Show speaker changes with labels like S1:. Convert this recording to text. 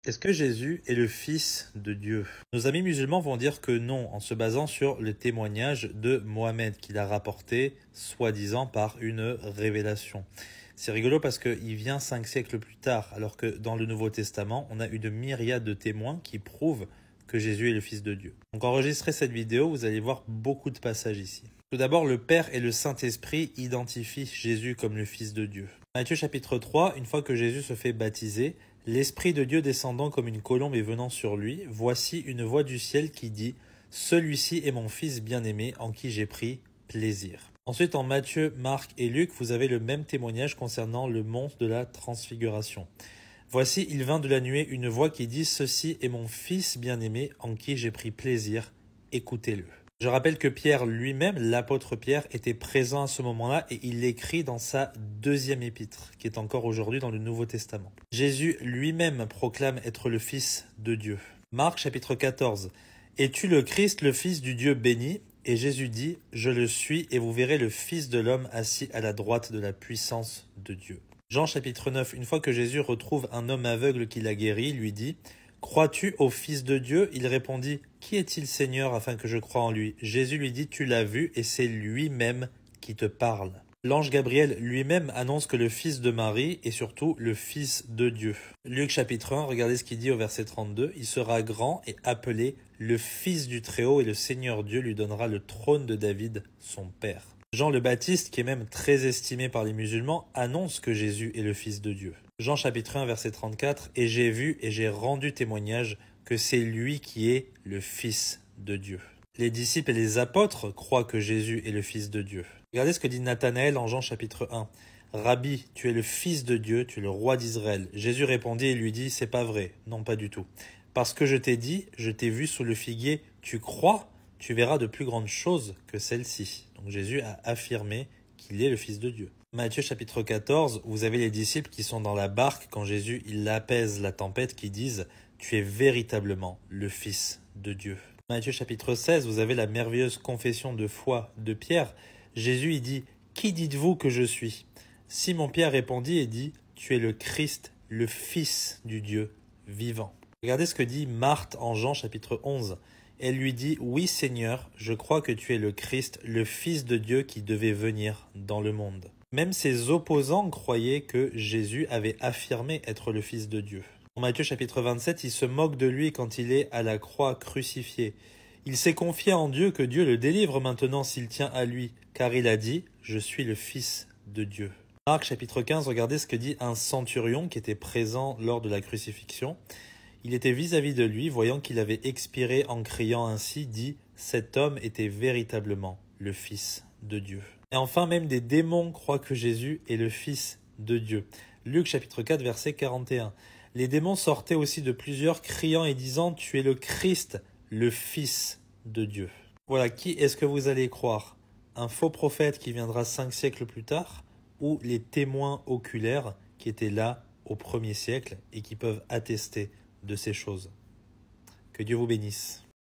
S1: Est-ce que Jésus est le Fils de Dieu? Nos amis musulmans vont dire que non, en se basant sur le témoignage de Mohammed qu'il a rapporté, soi-disant par une révélation. C'est rigolo parce qu'il vient 5 siècles plus tard, alors que dans le Nouveau Testament, on a une myriade de témoins qui prouvent que Jésus est le Fils de Dieu. Donc enregistrez cette vidéo, vous allez voir beaucoup de passages ici. Tout d'abord, le Père et le Saint-Esprit identifient Jésus comme le Fils de Dieu. Matthieu chapitre 3, une fois que Jésus se fait baptiser, l'Esprit de Dieu descendant comme une colombe et venant sur lui, voici une voix du ciel qui dit « Celui-ci est mon Fils bien-aimé en qui j'ai pris plaisir ». Ensuite, en Matthieu, Marc et Luc, vous avez le même témoignage concernant le mont de la transfiguration. Voici, il vint de la nuée une voix qui dit « Ceci est mon Fils bien-aimé en qui j'ai pris plaisir, écoutez-le ». Je rappelle que Pierre lui-même, l'apôtre Pierre, était présent à ce moment-là et il l'écrit dans sa deuxième épître, qui est encore aujourd'hui dans le Nouveau Testament. Jésus lui-même proclame être le Fils de Dieu. Marc chapitre 14. « Es-tu le Christ, le Fils du Dieu béni ?» Et Jésus dit « Je le suis, et vous verrez le Fils de l'homme assis à la droite de la puissance de Dieu. » Jean chapitre 9. Une fois que Jésus retrouve un homme aveugle qu'il a guéri, lui dit « Crois-tu au Fils de Dieu ?» Il répondit « Qui est-il Seigneur afin que je croie en lui ?» Jésus lui dit « Tu l'as vu et c'est lui-même qui te parle. » L'ange Gabriel lui-même annonce que le Fils de Marie est surtout le Fils de Dieu. Luc chapitre 1, regardez ce qu'il dit au verset 32 « Il sera grand et appelé le Fils du Très-Haut et le Seigneur Dieu lui donnera le trône de David, son père. » Jean le Baptiste, qui est même très estimé par les musulmans, annonce que Jésus est le Fils de Dieu. Jean chapitre 1 verset 34 « Et j'ai vu et j'ai rendu témoignage que c'est lui qui est le Fils de Dieu. » Les disciples et les apôtres croient que Jésus est le Fils de Dieu. Regardez ce que dit Nathanaël en Jean chapitre 1. « Rabbi, tu es le Fils de Dieu, tu es le roi d'Israël. » Jésus répondit et lui dit « C'est pas vrai, non pas du tout. Parce que je t'ai dit, je t'ai vu sous le figuier, tu crois, tu verras de plus grandes choses que celles-ci. » Donc Jésus a affirmé qu'il est le Fils de Dieu. Matthieu chapitre 14, vous avez les disciples qui sont dans la barque quand Jésus il apaise la tempête qui disent « Tu es véritablement le Fils de Dieu. » Matthieu chapitre 16, vous avez la merveilleuse confession de foi de Pierre. Jésus il dit « Qui dites-vous que je suis ?» Simon-Pierre répondit et dit « Tu es le Christ, le Fils du Dieu vivant. » Regardez ce que dit Marthe en Jean chapitre 11. Elle lui dit « Oui Seigneur, je crois que tu es le Christ, le Fils de Dieu qui devait venir dans le monde. » Même ses opposants croyaient que Jésus avait affirmé être le Fils de Dieu. En Matthieu chapitre 27, il se moque de lui quand il est à la croix crucifié. Il s'est confié en Dieu que Dieu le délivre maintenant s'il tient à lui, car il a dit « Je suis le Fils de Dieu. » Marc chapitre 15, regardez ce que dit un centurion qui était présent lors de la crucifixion. Il était vis-à-vis de lui, voyant qu'il avait expiré en criant ainsi, dit « Cet homme était véritablement le Fils de Dieu. » Et enfin, même des démons croient que Jésus est le Fils de Dieu. Luc chapitre 4, verset 41. Les démons sortaient aussi de plusieurs, criant et disant « Tu es le Christ, le Fils de Dieu. » Voilà, qui est-ce que vous allez croire? Un faux prophète qui viendra 5 siècles plus tard, ou les témoins oculaires qui étaient là au 1er siècle et qui peuvent attester de ces choses. Que Dieu vous bénisse.